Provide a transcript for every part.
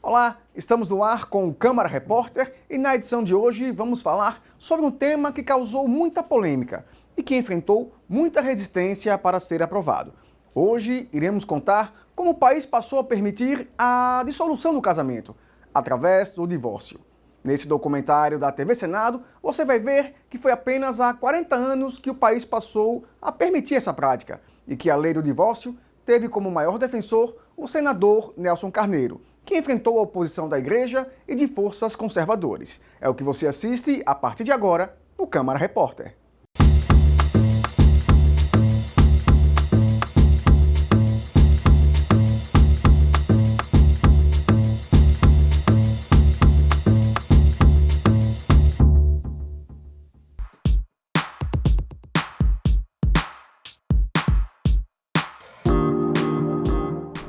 Olá, estamos no ar com o Câmara Repórter e na edição de hoje vamos falar sobre um tema que causou muita polêmica e que enfrentou muita resistência para ser aprovado. Hoje iremos contar como o país passou a permitir a dissolução do casamento, através do divórcio. Nesse documentário da TV Senado, você vai ver que foi apenas há 40 anos que o país passou a permitir essa prática e que a lei do divórcio teve como maior defensor o senador Nelson Carneiro, que enfrentou a oposição da Igreja e de forças conservadores. É o que você assiste a partir de agora no Câmara Repórter.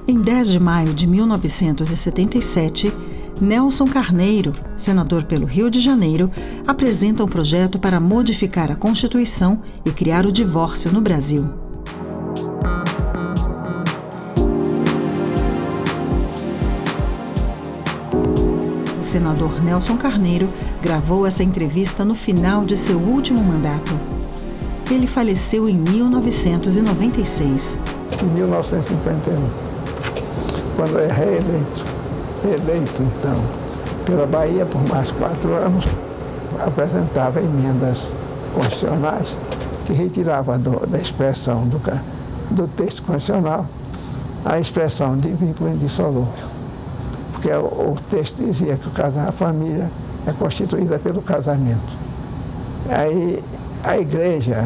Em 10 de maio de 1977, Nelson Carneiro, senador pelo Rio de Janeiro, apresenta um projeto para modificar a Constituição e criar o divórcio no Brasil. O senador Nelson Carneiro gravou essa entrevista no final de seu último mandato. Ele faleceu em 1996. Em 1951. Quando é reeleito então, pela Bahia por mais 4 anos, apresentava emendas constitucionais que retiravam da expressão do texto constitucional a expressão de vínculo indissolúvel. Porque o texto dizia que a família é constituída pelo casamento. Aí a Igreja,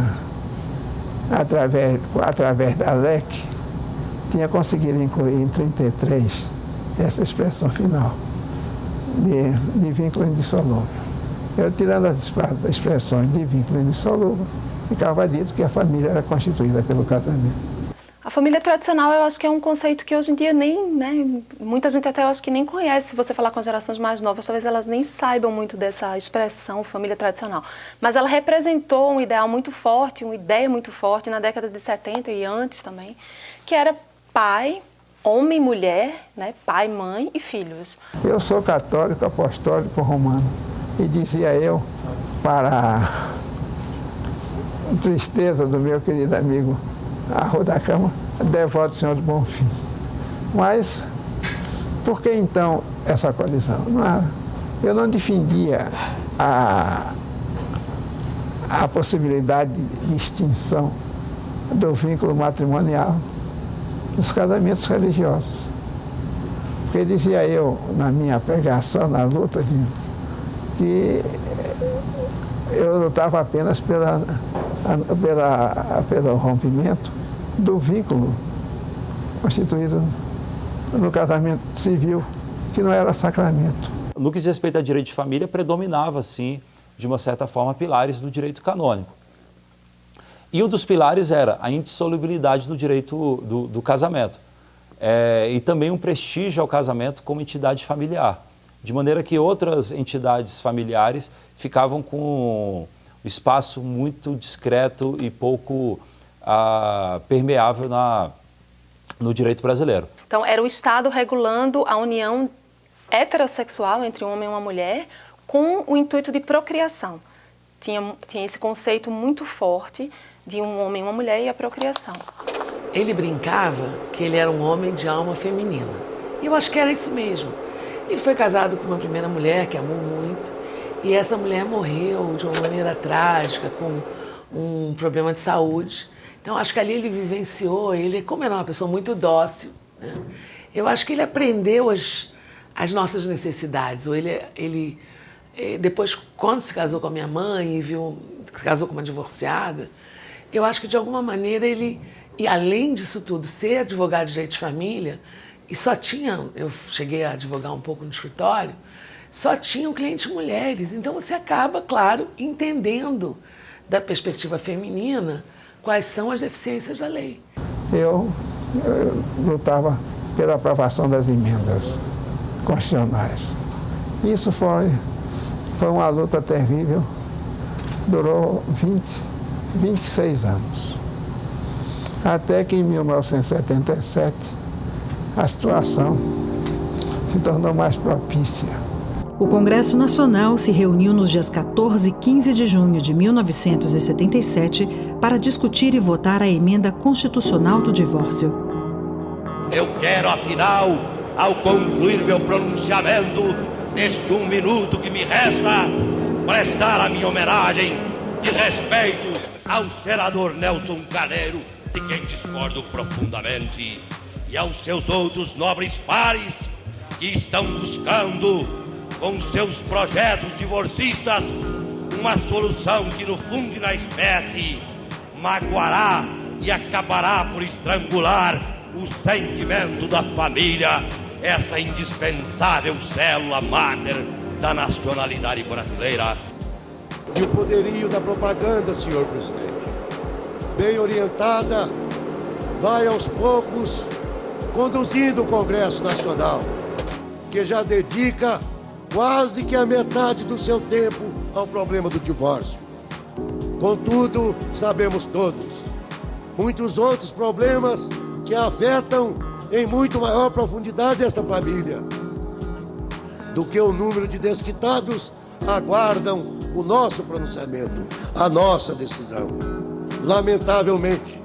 através da LEC, tinha conseguido incluir em 33 essa expressão final de vínculo indissolúvel. Eu, tirando as expressões de vínculo indissolúvel, ficava dito que a família era constituída pelo casamento. A família tradicional, eu acho que é um conceito que hoje em dia muita gente até eu acho que nem conhece. Se você falar com as gerações mais novas, talvez elas nem saibam muito dessa expressão família tradicional. Mas ela representou um ideal muito forte, uma ideia muito forte na década de 70 e antes também, que era pai, homem, mulher, pai, mãe e filhos. Eu sou católico, apostólico, romano. E dizia eu, para a tristeza do meu querido amigo Arro da Cama, devoto Senhor do Bonfim. Mas, por que então essa colisão? Eu não defendia a possibilidade de extinção do vínculo matrimonial nos casamentos religiosos. Porque dizia eu, na minha pregação, na luta, que eu lutava apenas pelo rompimento do vínculo constituído no casamento civil, que não era sacramento. No que diz respeito a direito de família, predominava, sim, de uma certa forma, pilares do direito canônico. E um dos pilares era a indissolubilidade do direito do casamento. E também um prestígio ao casamento como entidade familiar. De maneira que outras entidades familiares ficavam com espaço muito discreto e pouco permeável no direito brasileiro. Então, era o Estado regulando a união heterossexual entre um homem e uma mulher com o intuito de procriação. Tinha esse conceito muito forte de um homem e uma mulher e a procriação. Ele brincava que ele era um homem de alma feminina. E eu acho que era isso mesmo. Ele foi casado com uma primeira mulher que amou muito, e essa mulher morreu de uma maneira trágica, com um problema de saúde. Então, acho que ali ele vivenciou, como era uma pessoa muito dócil, né? Eu acho que ele aprendeu as nossas necessidades. Ele depois, quando se casou com a minha mãe e se casou com uma divorciada, eu acho que, de alguma maneira, e além disso tudo, ser advogado de direito de família, e eu cheguei a advogar um pouco no escritório, só tinham clientes mulheres. Então, você acaba, claro, entendendo, da perspectiva feminina, quais são as deficiências da lei. Eu lutava pela aprovação das emendas constitucionais. Isso foi uma luta terrível, durou 26 anos. Até que em 1977 a situação se tornou mais propícia. O Congresso Nacional se reuniu nos dias 14 e 15 de junho de 1977 para discutir e votar a emenda constitucional do divórcio. Eu quero, afinal, ao concluir meu pronunciamento, neste 1 minuto que me resta, prestar a minha homenagem de respeito ao senador Nelson Carneiro, de quem discordo profundamente, e aos seus outros nobres pares que estão buscando, com seus projetos divorcistas, uma solução que no fundo e na espécie magoará e acabará por estrangular o sentimento da família, essa indispensável célula máter da nacionalidade brasileira. E o poderio da propaganda, senhor presidente, bem orientada, vai aos poucos conduzindo o Congresso Nacional, que já dedica quase que a metade do seu tempo ao problema do divórcio. Contudo, sabemos todos, muitos outros problemas que afetam em muito maior profundidade esta família, do que o número de desquitados aguardam o nosso pronunciamento, a nossa decisão. Lamentavelmente,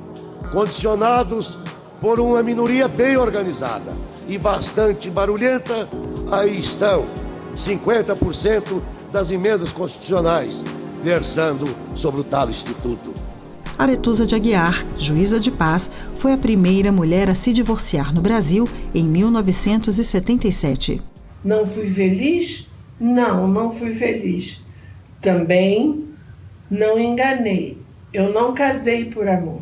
condicionados por uma minoria bem organizada e bastante barulhenta, aí estão 50% das emendas constitucionais versando sobre o tal instituto. Aretusa de Aguiar, juíza de paz, foi a primeira mulher a se divorciar no Brasil em 1977. Não fui feliz? Não fui feliz. Também não enganei. Eu não casei por amor.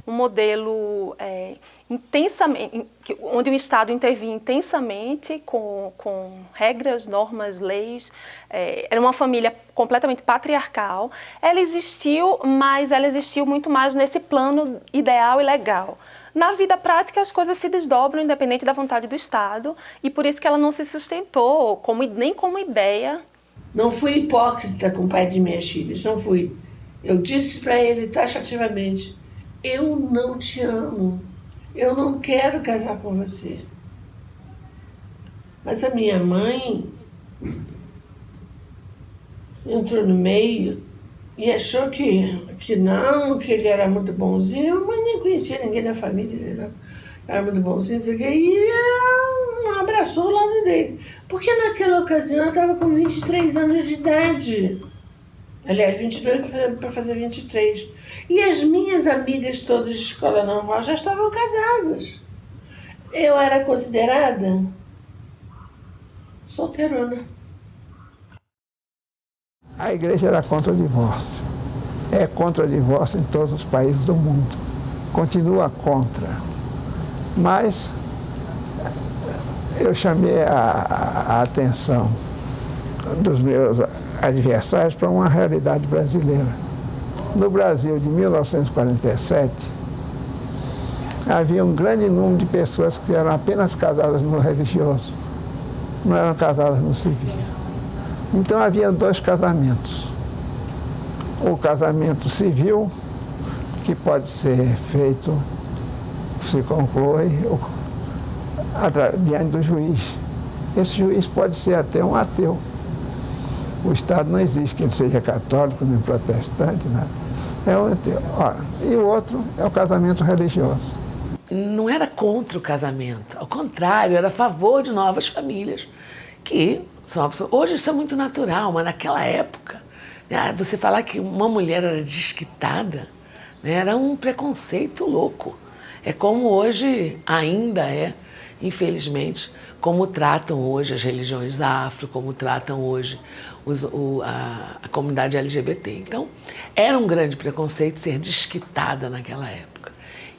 Um modelo intensamente, onde o Estado intervinha intensamente com regras, normas, leis. Era uma família completamente patriarcal. Ela existiu, mas ela existiu muito mais nesse plano ideal e legal. Na vida prática, as coisas se desdobram independente da vontade do Estado, e por isso que ela não se sustentou nem como ideia. Não fui hipócrita com o pai de minhas filhas, não fui. Eu disse para ele taxativamente: eu não te amo, eu não quero casar com você. Mas a minha mãe entrou no meio e achou que não, que ele era muito bonzinho. A mãe nem conhecia ninguém da família, ele era muito bonzinho, e abraçou o lado dele. Porque naquela ocasião eu estava com 23 anos de idade. Aliás, 22 para fazer 23. E as minhas amigas todas de escola normal já estavam casadas. Eu era considerada solteirona. A igreja era contra o divórcio. É contra o divórcio em todos os países do mundo. Continua contra. Mas eu chamei a atenção dos meus adversários para uma realidade brasileira. No Brasil de 1947, havia um grande número de pessoas que eram apenas casadas no religioso, não eram casadas no civil. Então havia dois casamentos. O casamento civil, que pode ser feito, se conclui diante do juiz. Esse juiz pode ser até um ateu. O Estado não exige que ele seja católico, nem protestante, nada. É um ateu. Ora, e o outro é o casamento religioso. Não era contra o casamento, ao contrário, era a favor de novas famílias, que são pessoas. Hoje isso é muito natural, mas naquela época, você falar que uma mulher era desquitada, né, era um preconceito louco. É como hoje ainda é, infelizmente, como tratam hoje as religiões afro, como tratam hoje a comunidade LGBT. Então, era um grande preconceito ser desquitada naquela época.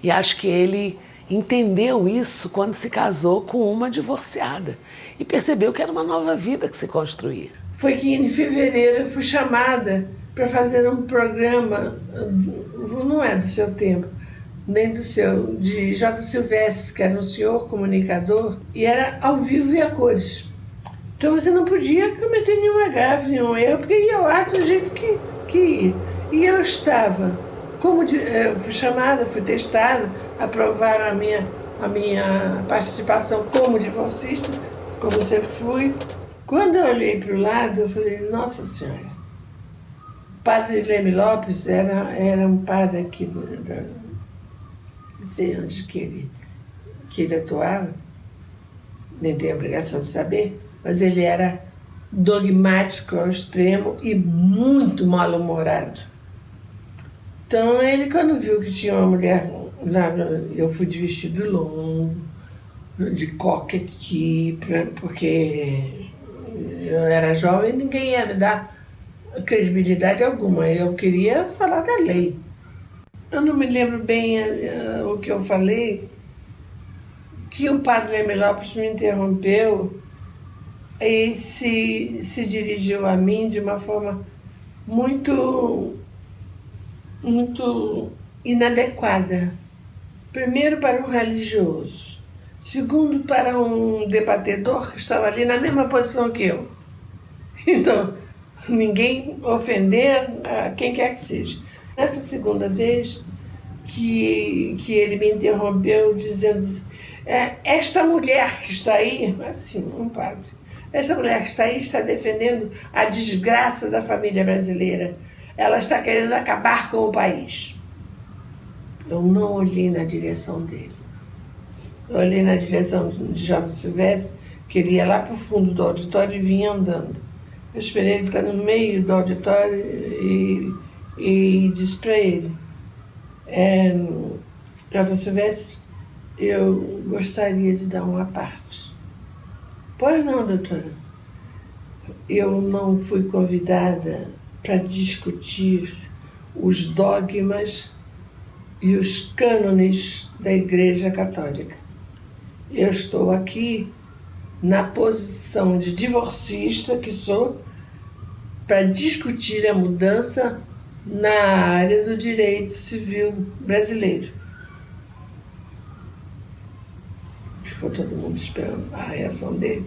E acho que ele entendeu isso quando se casou com uma divorciada e percebeu que era uma nova vida que se construía. Foi que em fevereiro eu fui chamada para fazer um programa, não é do seu tempo, nem do seu, de J. Silvestre, que era um senhor comunicador, e era ao vivo e a cores. Então você não podia cometer nenhuma gafe, nenhum erro, porque ia ao ar do jeito que ia. E eu estava, eu fui chamada, fui testada, aprovaram a minha participação como divorcista, como eu sempre fui. Quando eu olhei para o lado, eu falei, nossa senhora, o padre Leme Lopes era um padre aqui, não sei onde que ele atuava, nem tenho a obrigação de saber, mas ele era dogmático ao extremo e muito mal-humorado. Então ele, quando viu que tinha uma mulher lá, eu fui de vestido longo, de coque aqui, porque eu era jovem e ninguém ia me dar credibilidade alguma. Eu queria falar da lei. Eu não me lembro bem o que eu falei, que o padre Leme Lopes me interrompeu e se dirigiu a mim de uma forma muito inadequada. Primeiro, para um religioso. Segundo, para um debatedor que estava ali na mesma posição que eu. Então, ninguém ofender a quem quer que seja. Nessa segunda vez que ele me interrompeu dizendo esta mulher que está aí, assim, um padre, esta mulher que está aí está defendendo a desgraça da família brasileira. Ela está querendo acabar com o país. Eu não olhei na direção dele. Eu olhei na direção de J. Silvestre, que ele ia lá para o fundo do auditório e vinha andando. Eu esperei ele estar no meio do auditório e disse para ele, J. Silvestre, eu gostaria de dar uma parte. Pois não, doutora. Eu não fui convidada para discutir os dogmas e os cânones da Igreja Católica. Eu estou aqui na posição de divorcista que sou para discutir a mudança na área do direito civil brasileiro. Ficou todo mundo esperando a reação dele.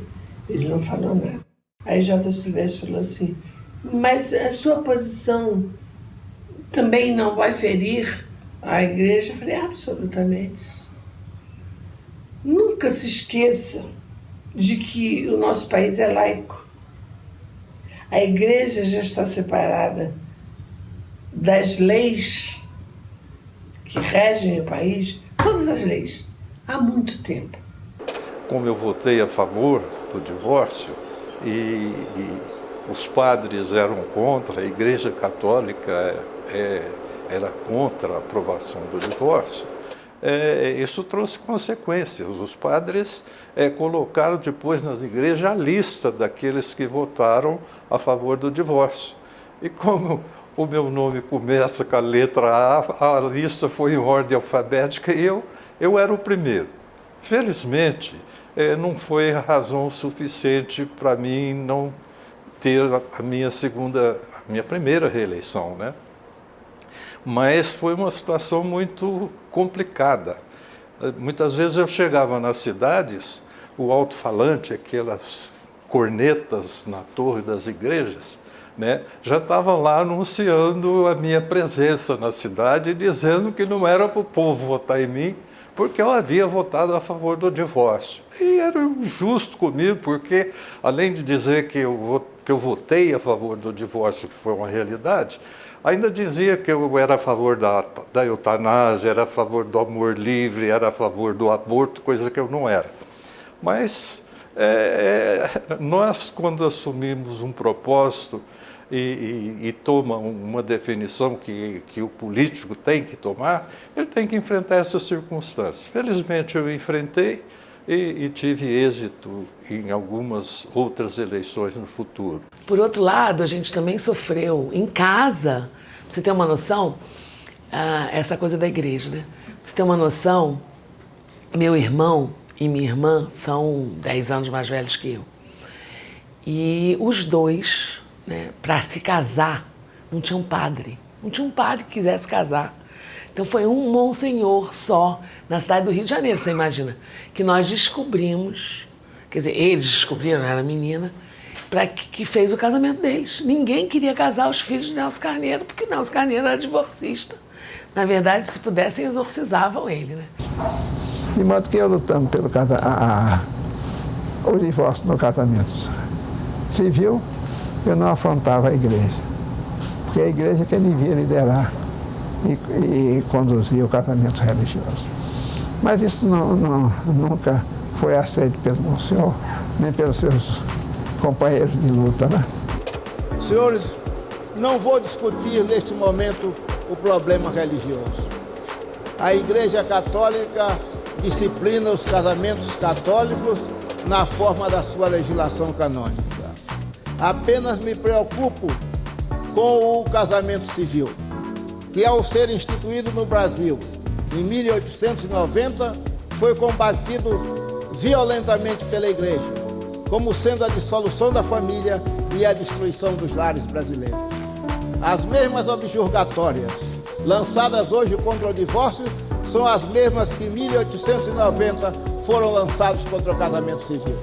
Ele não falou nada. Aí J. Silvestre falou assim, mas a sua posição também não vai ferir a igreja? Eu falei, absolutamente. Nunca se esqueça de que o nosso país é laico. A igreja já está separada das leis que regem o país, todas as leis, há muito tempo. Como eu votei a favor do divórcio e os padres eram contra, a Igreja Católica era contra a aprovação do divórcio, isso trouxe consequências. Os padres colocaram depois nas igrejas a lista daqueles que votaram a favor do divórcio. E como o meu nome começa com a letra A lista foi em ordem alfabética e eu era o primeiro. Felizmente, não foi razão suficiente para mim não ter a minha primeira reeleição, né? Mas foi uma situação muito complicada. Muitas vezes eu chegava nas cidades, o alto-falante, aquelas cornetas na torre das igrejas, né, já estava lá anunciando a minha presença na cidade, dizendo que não era para o povo votar em mim, porque eu havia votado a favor do divórcio. E era injusto comigo, porque além de dizer que eu votei a favor do divórcio, que foi uma realidade, ainda dizia que eu era a favor da eutanásia, era a favor do amor livre, era a favor do aborto, coisa que eu não era. Mas nós, quando assumimos um propósito e toma uma definição que o político tem que tomar, ele tem que enfrentar essas circunstâncias. Felizmente eu enfrentei e tive êxito em algumas outras eleições no futuro. Por outro lado, a gente também sofreu em casa, pra você ter uma noção, essa coisa da igreja, né? Pra você ter uma noção, meu irmão e minha irmã são 10 anos mais velhos que eu. E os dois, né, para se casar, não tinha um padre. Não tinha um padre que quisesse casar. Então foi um monsenhor só na cidade do Rio de Janeiro, você imagina, que nós descobrimos, quer dizer, eles descobriram, eu era menina, que fez o casamento deles. Ninguém queria casar os filhos de Nelson Carneiro, porque Nelson Carneiro era divorcista. Na verdade, se pudessem, exorcizavam ele, né? De modo que eu lutando pelo casamento, o divórcio no casamento civil, eu não afrontava a igreja, porque a igreja é quem devia liderar e conduzir o casamento religioso. Mas isso nunca foi aceito pelo Monsenhor, nem pelos seus companheiros de luta, né? Senhores, não vou discutir neste momento o problema religioso. A Igreja Católica disciplina os casamentos católicos na forma da sua legislação canônica. Apenas me preocupo com o casamento civil, que ao ser instituído no Brasil em 1890, foi combatido violentamente pela Igreja, como sendo a dissolução da família e a destruição dos lares brasileiros. As mesmas objurgatórias lançadas hoje contra o divórcio são as mesmas que em 1890 foram lançadas contra o casamento civil.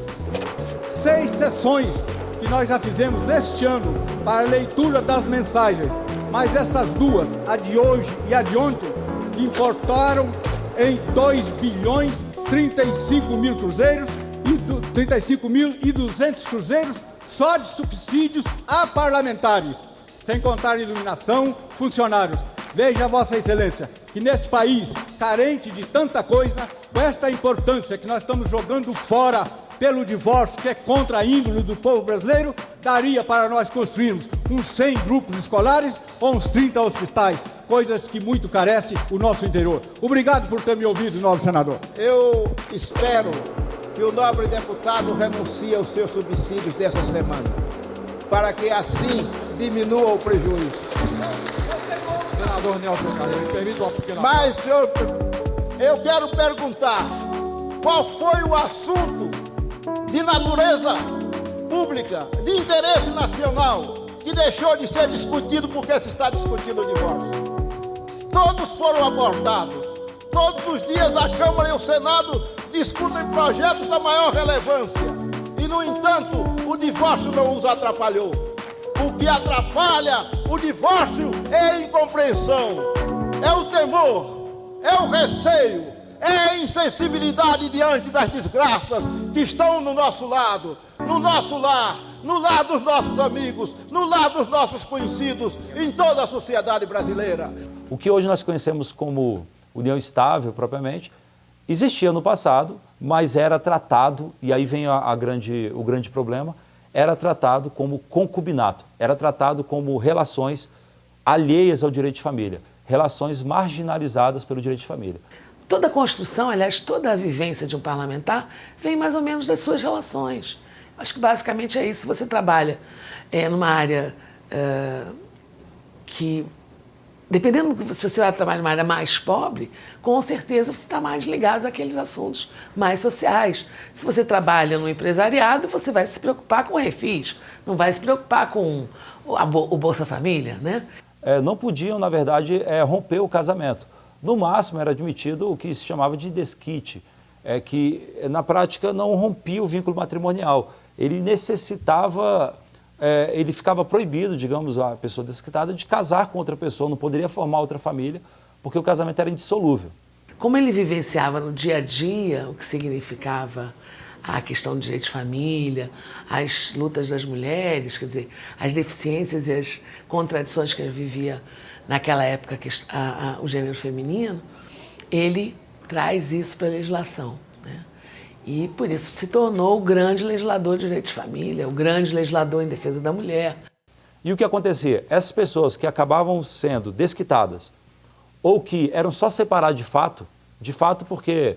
6 sessões que nós já fizemos este ano para a leitura das mensagens, mas estas duas, a de hoje e a de ontem, importaram em 2.035.000 cruzeiros e 35.200 cruzeiros só de subsídios a parlamentares, sem contar iluminação, funcionários. Veja, Vossa Excelência, que neste país, carente de tanta coisa, com esta importância que nós estamos jogando fora pelo divórcio, que é contra a índole do povo brasileiro, daria para nós construirmos uns 100 grupos escolares ou uns 30 hospitais, coisas que muito carece o nosso interior. Obrigado por ter me ouvido, nobre senador. Eu espero que o nobre deputado renuncie aos seus subsídios dessa semana, para que assim diminua o prejuízo. Senador Nelson Carneiro, me permita uma pequena... Mas, senhor, eu quero perguntar, qual foi o assunto de natureza pública, de interesse nacional, que deixou de ser discutido porque se está discutindo o divórcio? Todos foram abordados. Todos os dias a Câmara e o Senado discutem projetos da maior relevância. E, no entanto, o divórcio não os atrapalhou. O que atrapalha o divórcio é a incompreensão, é o temor, é o receio, é a insensibilidade diante das desgraças que estão no nosso lado, no nosso lar, no lar dos nossos amigos, no lar dos nossos conhecidos, em toda a sociedade brasileira. O que hoje nós conhecemos como união estável, propriamente, existia no passado, mas era tratado, e aí vem o grande problema, era tratado como concubinato, era tratado como relações alheias ao direito de família, relações marginalizadas pelo direito de família. Toda a construção, aliás, toda a vivência de um parlamentar vem mais ou menos das suas relações. Acho que basicamente é isso. Se você trabalha numa área que, dependendo se você vai trabalhar numa área mais pobre, com certeza você está mais ligado àqueles assuntos mais sociais. Se você trabalha no empresariado, você vai se preocupar com o refis, não vai se preocupar com o Bolsa Família, né? Não podiam, na verdade, romper o casamento. No máximo era admitido o que se chamava de desquite, que na prática não rompia o vínculo matrimonial. Ele necessitava, ele ficava proibido, digamos, a pessoa desquitada de casar com outra pessoa, não poderia formar outra família, porque o casamento era indissolúvel. Como ele vivenciava no dia a dia o que significava a questão do direito de família, as lutas das mulheres, quer dizer, as deficiências e as contradições que ele vivia naquela época, o gênero feminino, ele traz isso para a legislação, né? E por isso se tornou o grande legislador de direito de família, o grande legislador em defesa da mulher. E o que acontecia? Essas pessoas que acabavam sendo desquitadas ou que eram só separadas de fato porque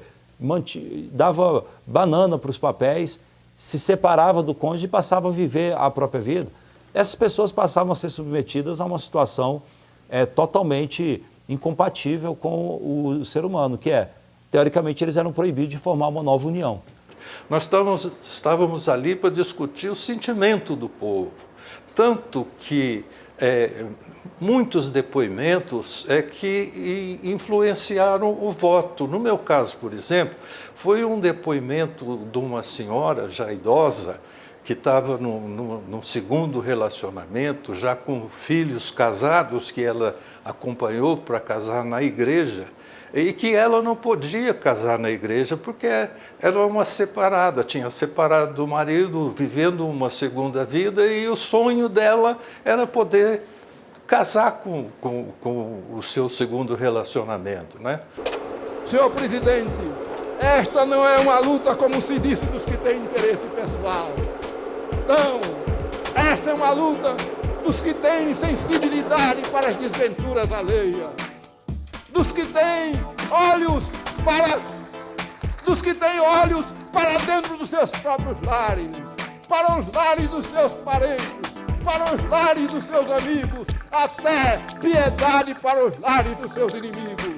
dava banana para os papéis, se separava do cônjuge e passava a viver a própria vida, essas pessoas passavam a ser submetidas a uma situação totalmente incompatível com o ser humano, que teoricamente, eles eram proibidos de formar uma nova união. Nós estávamos ali para discutir o sentimento do povo, tanto que muitos depoimentos que influenciaram o voto. No meu caso, por exemplo, foi um depoimento de uma senhora já idosa que estava num segundo relacionamento, já com filhos casados, que ela acompanhou para casar na igreja, e que ela não podia casar na igreja porque era uma separada, tinha separado do marido, vivendo uma segunda vida, e o sonho dela era poder casar com o seu segundo relacionamento, né? Senhor presidente, esta não é uma luta, como se disse, dos que têm interesse pessoal. Não, essa é uma luta dos que têm sensibilidade para as desventuras alheias, dos que têm olhos para dentro dos seus próprios lares, para os lares dos seus parentes, para os lares dos seus amigos, até piedade para os lares dos seus inimigos.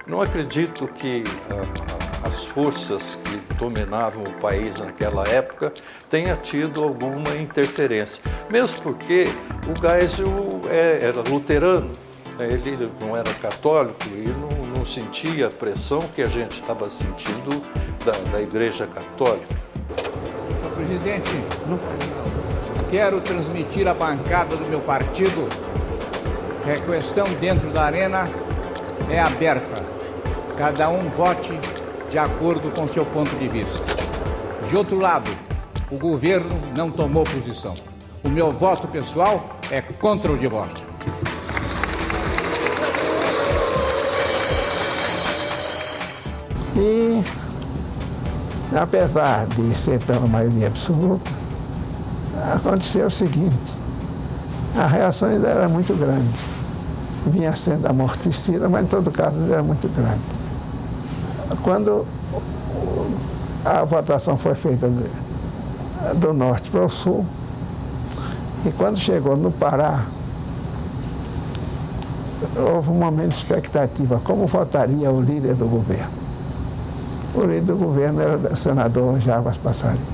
Não acredito que as forças que dominavam o país naquela época tenha tido alguma interferência, mesmo porque o Geisel era luterano, ele não era católico e não sentia a pressão que a gente estava sentindo da Igreja Católica. Senhor presidente, quero transmitir à bancada do meu partido que a questão dentro da arena é aberta. Cada um vote de acordo com seu ponto de vista. De outro lado, o governo não tomou posição. O meu voto pessoal é contra o divórcio. E, apesar de ser pela maioria absoluta, aconteceu o seguinte: a reação ainda era muito grande. Vinha sendo amortecida, mas em todo caso era muito grande. Quando a votação foi feita do norte para o sul, e quando chegou no Pará, houve um momento de expectativa, como votaria o líder do governo. O líder do governo era o senador Jarbas Passarinho.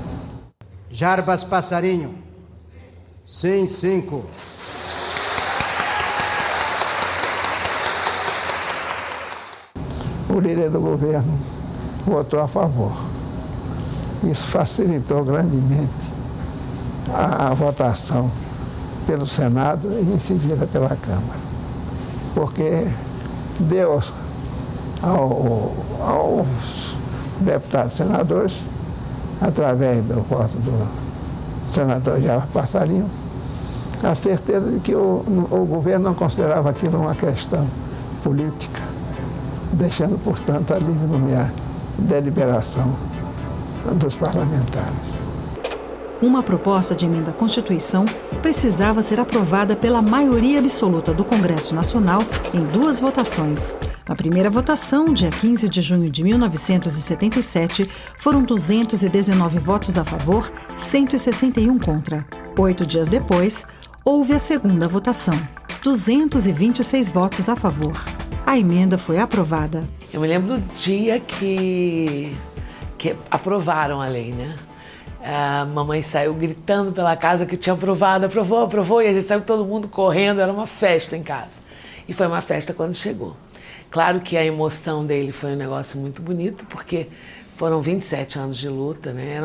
Jarbas Passarinho, sim, 5. O líder do governo votou a favor. Isso facilitou grandemente a votação pelo Senado e em seguida pela Câmara, porque deu aos deputados e senadores, através do voto do senador Jarbas Passarinho, a certeza de que o governo não considerava aquilo uma questão política, deixando, portanto, a livre deliberação dos parlamentares. Uma proposta de emenda à Constituição precisava ser aprovada pela maioria absoluta do Congresso Nacional em 2 votações. Na primeira votação, dia 15 de junho de 1977, foram 219 votos a favor, 161 contra. 8 dias depois, houve a segunda votação, 226 votos a favor. A emenda foi aprovada. Eu me lembro do dia que aprovaram a lei, né? A mamãe saiu gritando pela casa que tinha aprovado, aprovou, e a gente saiu todo mundo correndo, era uma festa em casa. E foi uma festa quando chegou. Claro que a emoção dele foi um negócio muito bonito, porque foram 27 anos de luta, né?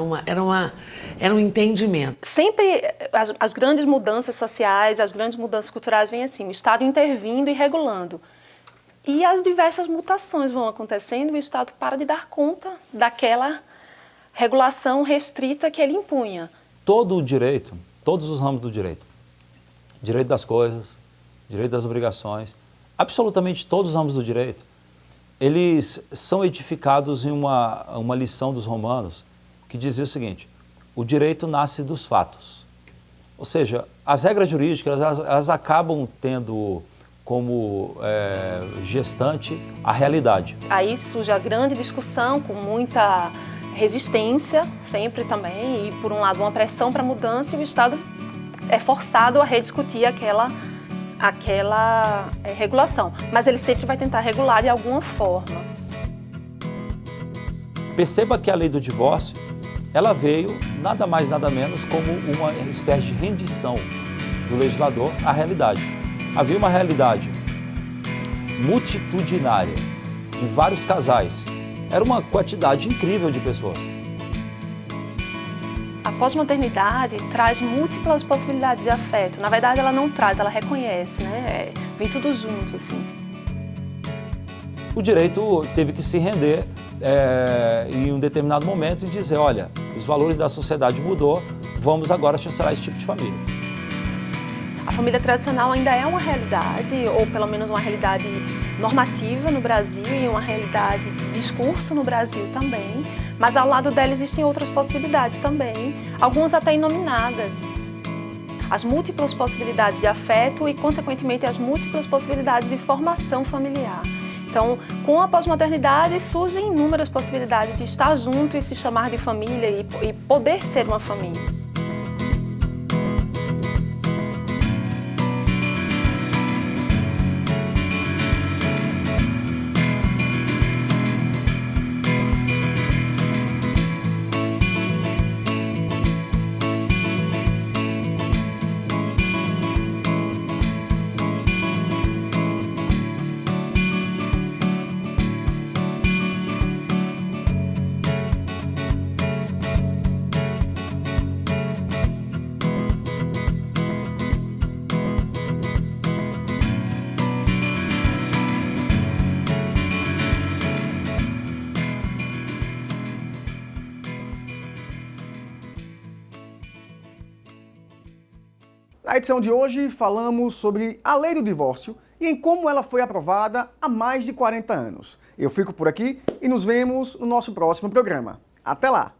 Era um entendimento. Sempre as grandes mudanças sociais, as grandes mudanças culturais vêm assim, o Estado intervindo e regulando. E as diversas mutações vão acontecendo e o Estado para de dar conta daquela regulação restrita que ele impunha. Todo o direito, todos os ramos do direito, direito das coisas, direito das obrigações, absolutamente todos os ramos do direito, eles são edificados em uma lição dos romanos que dizia o seguinte: o direito nasce dos fatos. Ou seja, as regras jurídicas elas acabam tendo como gestante a realidade. Aí surge a grande discussão com muita resistência, sempre também, e por um lado uma pressão para mudança, e o Estado é forçado a rediscutir aquela regulação. Mas ele sempre vai tentar regular de alguma forma. Perceba que a lei do divórcio, ela veio nada mais nada menos como uma espécie de rendição do legislador à realidade. Havia uma realidade multitudinária de vários casais. Era uma quantidade incrível de pessoas. A pós-maternidade traz múltiplas possibilidades de afeto. Na verdade, ela não traz, ela reconhece, né? Vem tudo junto, assim. O direito teve que se render em um determinado momento e dizer, olha, os valores da sociedade mudou, vamos agora chancelar esse tipo de família. A família tradicional ainda é uma realidade, ou pelo menos uma realidade normativa no Brasil e uma realidade de discurso no Brasil também, mas ao lado dela existem outras possibilidades também, algumas até inominadas. As múltiplas possibilidades de afeto e, consequentemente, as múltiplas possibilidades de formação familiar. Então, com a pós-maternidade surgem inúmeras possibilidades de estar junto e se chamar de família e poder ser uma família. Na edição de hoje, falamos sobre a lei do divórcio e em como ela foi aprovada há mais de 40 anos. Eu fico por aqui e nos vemos no nosso próximo programa. Até lá!